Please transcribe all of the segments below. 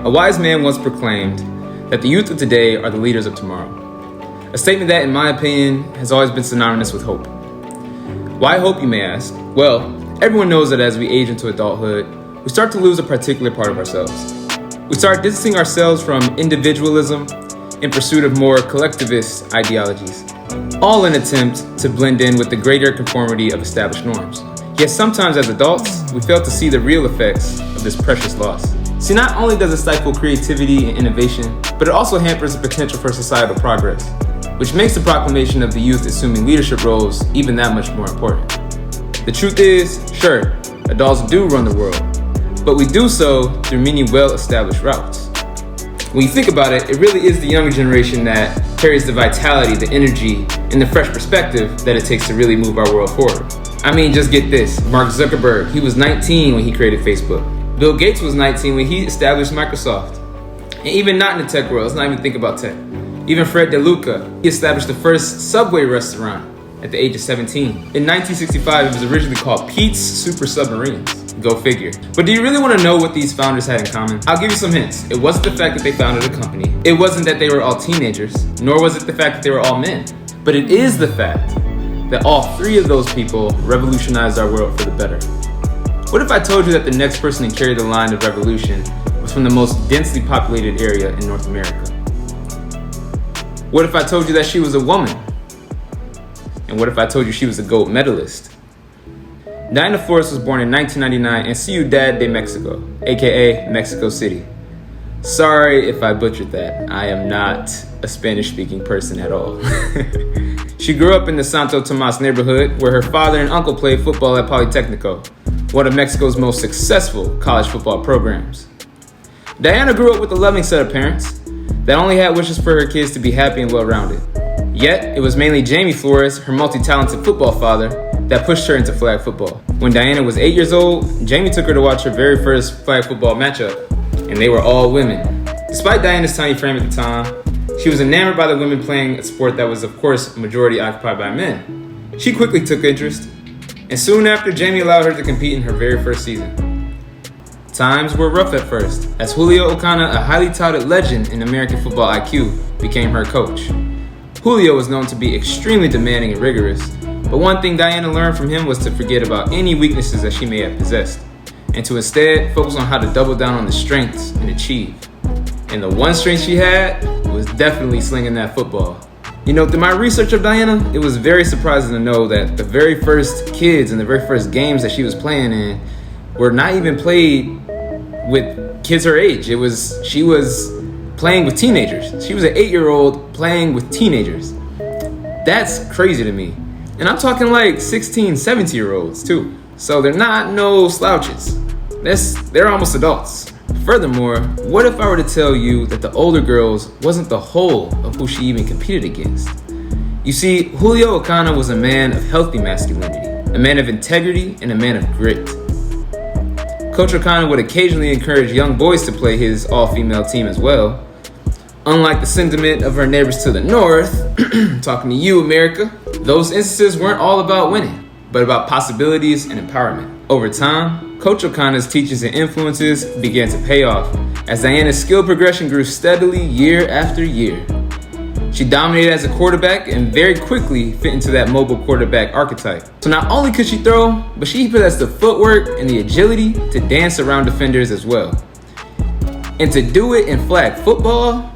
A wise man once proclaimed that the youth of today are the leaders of tomorrow. A statement that, in my opinion, has always been synonymous with hope. Why hope, you may ask? Well, everyone knows that as we age into adulthood, we start to lose a particular part of ourselves. We start distancing ourselves from individualism in pursuit of more collectivist ideologies, all in an attempt to blend in with the greater conformity of established norms. Yet sometimes as adults, we fail to see the real effects of this precious loss. See, not only does it stifle creativity and innovation, but it also hampers the potential for societal progress, which makes the proclamation of the youth assuming leadership roles even that much more important. The truth is, sure, adults do run the world, but we do so through many well-established routes. When you think about it, it really is the younger generation that carries the vitality, the energy, and the fresh perspective that it takes to really move our world forward. I mean, just get this. Mark Zuckerberg, he was 19 when he created Facebook. Bill Gates was 19 when he established Microsoft. And even not in the tech world, let's not even think about tech. Even Fred DeLuca, he established the first Subway restaurant at the age of 17. In 1965, it was originally called Pete's Super Submarines. Go figure. But do you really want to know what these founders had in common? I'll give you some hints. It wasn't the fact that they founded a company. It wasn't that they were all teenagers, nor was it the fact that they were all men. But it is the fact that all three of those people revolutionized our world for the better. What if I told you that the next person to carry the line of revolution was from the most densely populated area in North America? What if I told you that she was a woman? And what if I told you she was a gold medalist? Diana Flores was born in 1999 in Ciudad de Mexico, aka Mexico City. Sorry if I butchered that. I am not a Spanish-speaking person at all. She grew up in the Santo Tomas neighborhood where her father and uncle played football at Politecnico, one of Mexico's most successful college football programs. Diana grew up with a loving set of parents that only had wishes for her kids to be happy and well-rounded. Yet, it was mainly Jamie Flores, her multi-talented football father, that pushed her into flag football. When Diana was 8 years old, Jamie took her to watch her very first flag football matchup, and they were all women. Despite Diana's tiny frame at the time, she was enamored by the women playing a sport that was, of course, majority occupied by men. She quickly took interest, and soon after, Jamie allowed her to compete in her very first season. Times were rough at first, as Julio Ocana, a highly touted legend in American football IQ, became her coach. Julio was known to be extremely demanding and rigorous, but one thing Diana learned from him was to forget about any weaknesses that she may have possessed, and to instead focus on how to double down on the strengths and achieve. And the one strength she had was definitely slinging that football. You know, through my research of Diana, it was very surprising to know that the very first kids and the very first games that she was playing in were not even played with kids her age. She was playing with teenagers. She was an 8-year-old playing with teenagers. That's crazy to me. And I'm talking like 16, 17-year-olds too. So they're not no slouches. They're almost adults. Furthermore, what if I were to tell you that the older girls wasn't the whole of who she even competed against? You see, Julio Ocana was a man of healthy masculinity, a man of integrity, and a man of grit. Coach Ocana would occasionally encourage young boys to play his all-female team as well. Unlike the sentiment of her neighbors to the north, talking to you, America, those instances weren't all about winning, but about possibilities and empowerment. Over time, Coach Ocana's teachings and influences began to pay off as Diana's skill progression grew steadily year after year. She dominated as a quarterback and very quickly fit into that mobile quarterback archetype. So not only could she throw, but she possessed the footwork and the agility to dance around defenders as well. And to do it in flag football,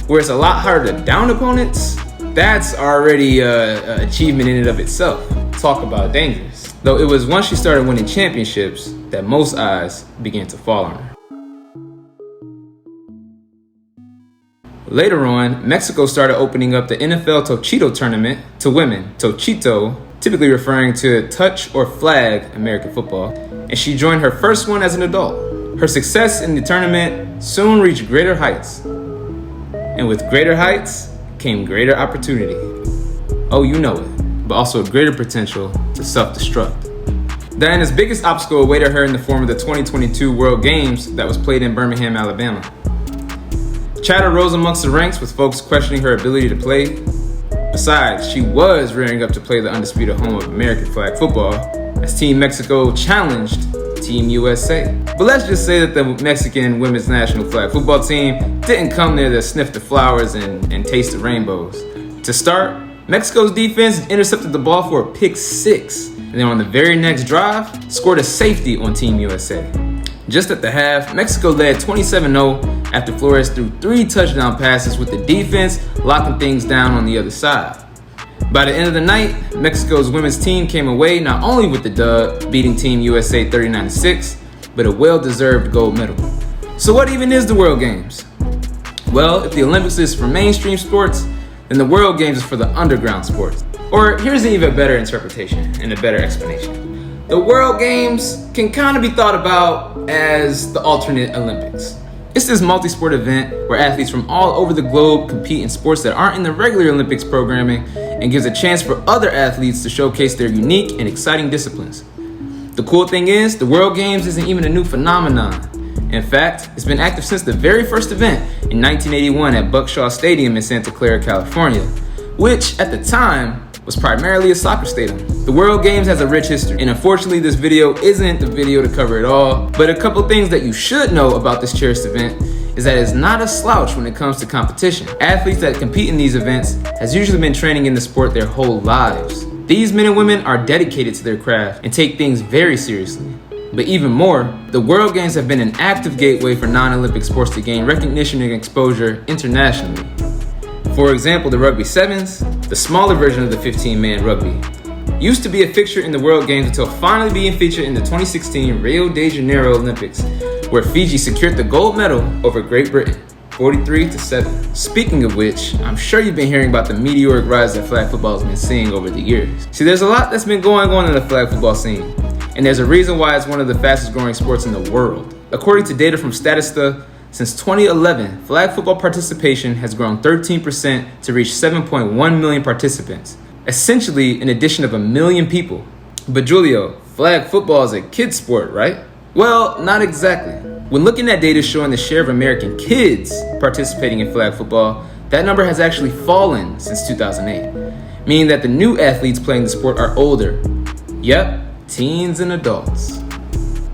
where it's a lot harder to down opponents, that's already an achievement in and of itself. Talk about dangerous. Though it was once she started winning championships that most eyes began to fall on her. Later on, Mexico started opening up the NFL Tochito tournament to women, Tochito, typically referring to touch or flag American football, and she joined her first one as an adult. Her success in the tournament soon reached greater heights, and with greater heights came greater opportunity. Oh, you know it, but also a greater potential to self-destruct. Diana's biggest obstacle awaited her in the form of the 2022 World Games that was played in Birmingham, Alabama. Chatter rose amongst the ranks with folks questioning her ability to play. Besides, she was rearing up to play the undisputed home of American flag football as Team Mexico challenged Team USA. But let's just say that the Mexican women's national flag football team didn't come there to sniff the flowers and taste the rainbows. To start, Mexico's defense intercepted the ball for a pick 6, and then on the very next drive, scored a safety on Team USA. Just at the half, Mexico led 27-0 after Flores threw 3 touchdown passes with the defense locking things down on the other side. By the end of the night, Mexico's women's team came away not only with the dub, beating Team USA 39-6, but a well-deserved gold medal. So what even is the World Games? Well, if the Olympics is for mainstream sports, then the World Games is for the underground sports. Or here's an even better interpretation and a better explanation. The World Games can kind of be thought about as the alternate Olympics. It's this multi-sport event where athletes from all over the globe compete in sports that aren't in the regular Olympics programming and gives a chance for other athletes to showcase their unique and exciting disciplines. The cool thing is, the World Games isn't even a new phenomenon. In fact, it's been active since the very first event in 1981 at Buckshaw Stadium in Santa Clara, California, which at the time was primarily a soccer stadium. The World Games has a rich history, and unfortunately this video isn't the video to cover it all, but a couple things that you should know about this cherished event is that it's not a slouch when it comes to competition. Athletes that compete in these events has usually been training in the sport their whole lives. These men and women are dedicated to their craft and take things very seriously. But even more, the World Games have been an active gateway for non-Olympic sports to gain recognition and exposure internationally. For example, the Rugby Sevens, the smaller version of the 15-man rugby, used to be a fixture in the World Games until finally being featured in the 2016 Rio de Janeiro Olympics, where Fiji secured the gold medal over Great Britain, 43-7. Speaking of which, I'm sure you've been hearing about the meteoric rise that flag football has been seeing over the years. See, there's a lot that's been going on in the flag football scene, and there's a reason why it's one of the fastest growing sports in the world. According to data from Statista, since 2011, flag football participation has grown 13% to reach 7.1 million participants, essentially an addition of 1 million people. But Julio, flag football is a kid's sport, right? Well, not exactly. When looking at data showing the share of American kids participating in flag football, that number has actually fallen since 2008, meaning that the new athletes playing the sport are older. Yep, teens and adults.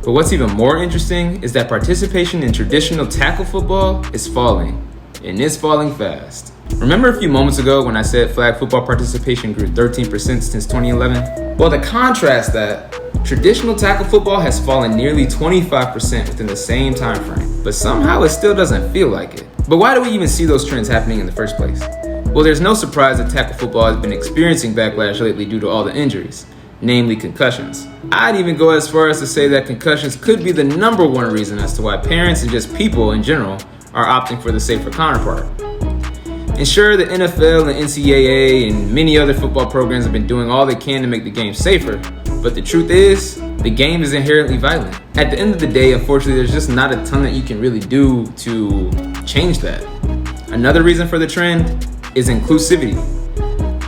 But what's even more interesting is that participation in traditional tackle football is falling, and it's falling fast. Remember a few moments ago when I said flag football participation grew 13% since 2011? Well, to contrast that, traditional tackle football has fallen nearly 25% within the same time frame, but somehow it still doesn't feel like it. But why do we even see those trends happening in the first place? Well, there's no surprise that tackle football has been experiencing backlash lately due to all the injuries, namely concussions. I'd even go as far as to say that concussions could be the number one reason as to why parents and just people in general are opting for the safer counterpart. And sure, the NFL and NCAA and many other football programs have been doing all they can to make the game safer, but the truth is, the game is inherently violent. At the end of the day, unfortunately, there's just not a ton that you can really do to change that. Another reason for the trend is inclusivity.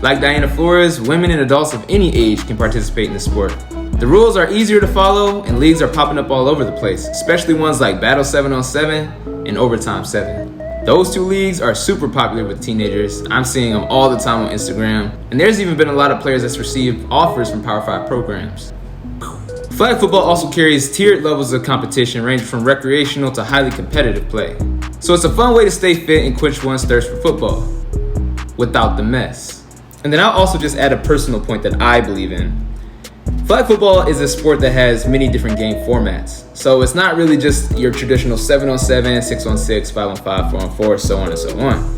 Like Diana Flores, women and adults of any age can participate in the sport. The rules are easier to follow and leagues are popping up all over the place, especially ones like Battle 7-on-7 and Overtime 7. Those two leagues are super popular with teenagers. I'm seeing them all the time on Instagram. And there's even been a lot of players that's received offers from Power 5 programs. Flag football also carries tiered levels of competition ranging from recreational to highly competitive play. So it's a fun way to stay fit and quench one's thirst for football without the mess. And then I'll also just add a personal point that I believe in. Flag football is a sport that has many different game formats. So it's not really just your traditional 7-on-7, 6-on-6, 5-on-5, 4-on-4, so on and so on.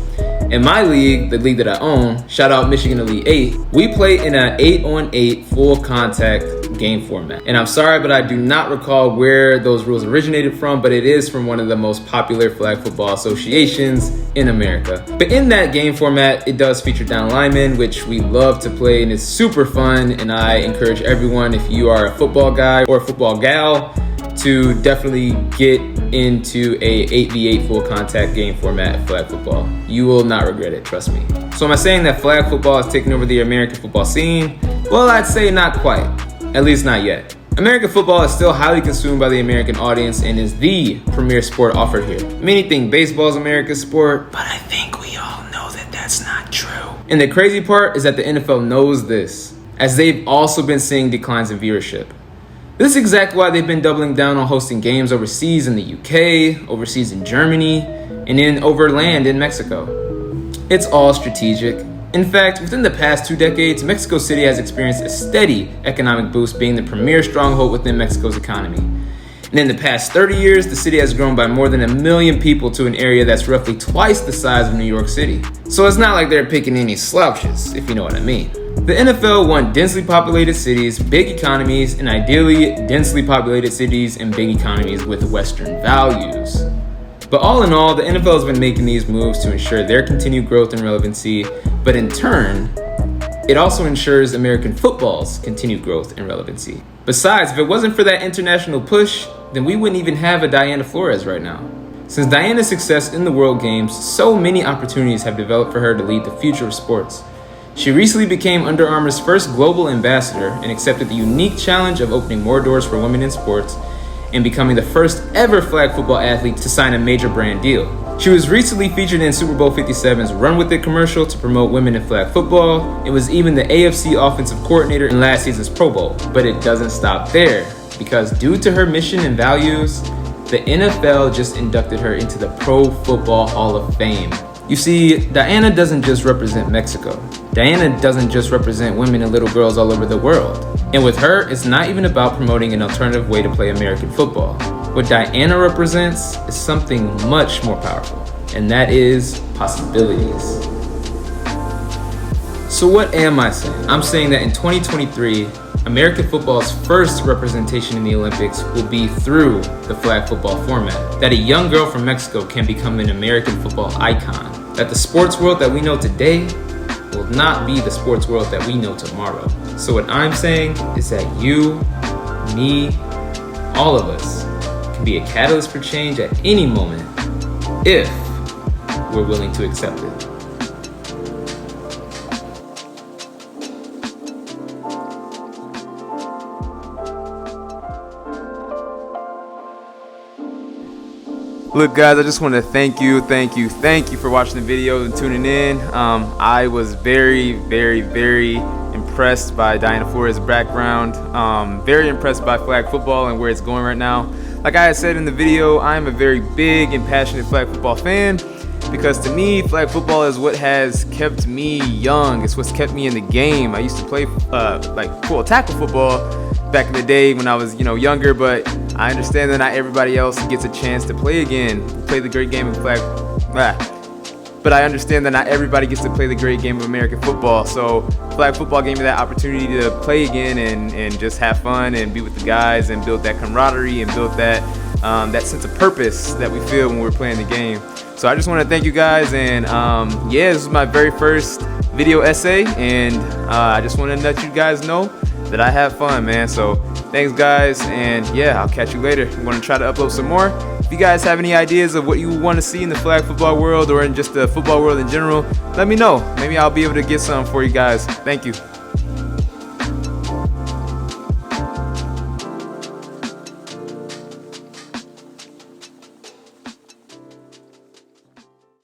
In my league, the league that I own, shout out Michigan Elite 8, we play in an 8-on-8 full contact game format. And I'm sorry, but I do not recall where those rules originated from, but it is from one of the most popular flag football associations in America. But in that game format, it does feature down linemen, which we love to play, and it's super fun. And I encourage everyone, if you are a football guy or a football gal, to definitely get into a 8v8 full contact game format of flag football. You will not regret it, trust me. So am I saying that flag football has taken over the American football scene? Well, I'd say not quite, at least not yet. American football is still highly consumed by the American audience and is the premier sport offered here. Many think baseball is America's sport, but I think we all know that that's not true. And the crazy part is that the NFL knows this, as they've also been seeing declines in viewership. This is exactly why they've been doubling down on hosting games overseas in the UK, overseas in Germany, and in overland in Mexico. It's all strategic. In fact, within the past 2 decades, Mexico City has experienced a steady economic boost, being the premier stronghold within Mexico's economy. And in the past 30 years, the city has grown by more than 1 million people to an area that's roughly twice the size of New York City. So it's not like they're picking any slouches, if you know what I mean. The NFL want densely populated cities, big economies, and ideally densely populated cities and big economies with Western values. But all in all, the NFL has been making these moves to ensure their continued growth and relevancy, but in turn, it also ensures American football's continued growth and relevancy. Besides, if it wasn't for that international push, then we wouldn't even have a Diana Flores right now. Since Diana's success in the World Games, so many opportunities have developed for her to lead the future of sports. She recently became Under Armour's first global ambassador and accepted the unique challenge of opening more doors for women in sports and becoming the first ever flag football athlete to sign a major brand deal. She was recently featured in Super Bowl 57's Run With It commercial to promote women in flag football and was even the AFC offensive coordinator in last season's Pro Bowl. But it doesn't stop there, because due to her mission and values, the NFL just inducted her into the Pro Football Hall of Fame. You see, Diana doesn't just represent Mexico. Diana doesn't just represent women and little girls all over the world. And with her, it's not even about promoting an alternative way to play American football. What Diana represents is something much more powerful, and that is possibilities. So what am I saying? I'm saying that in 2023, American football's first representation in the Olympics will be through the flag football format. That a young girl from Mexico can become an American football icon. That the sports world that we know today will not be the sports world that we know tomorrow. So what I'm saying is that you, me, all of us can be a catalyst for change at any moment if we're willing to accept it. Look guys, I just want to thank you for watching the video and tuning in. I was very impressed by Diana Flores' background, very impressed by flag football and where it's going right now. Like I had said in the video, I'm a very big and passionate flag football fan, because to me, flag football is what has kept me young. It's what's kept me in the game. I used to play like full tackle football back in the day when I was younger, but I understand that not everybody else gets a chance to play again, play the great game of flag. But I understand that not everybody gets to play the great game of American football. So flag football gave me that opportunity to play again and just have fun and be with the guys and build that camaraderie and build that that sense of purpose that we feel when we're playing the game. So I just want to thank you guys, and yeah, this is my very first video essay, and I just want to let you guys know that I have fun, man. So thanks guys, and yeah, I'll catch you later. I'm going to try to upload some more. If you guys have any ideas of what you want to see in the flag football world or in just the football world in general, let me know. Maybe I'll be able to get some for you guys. Thank you.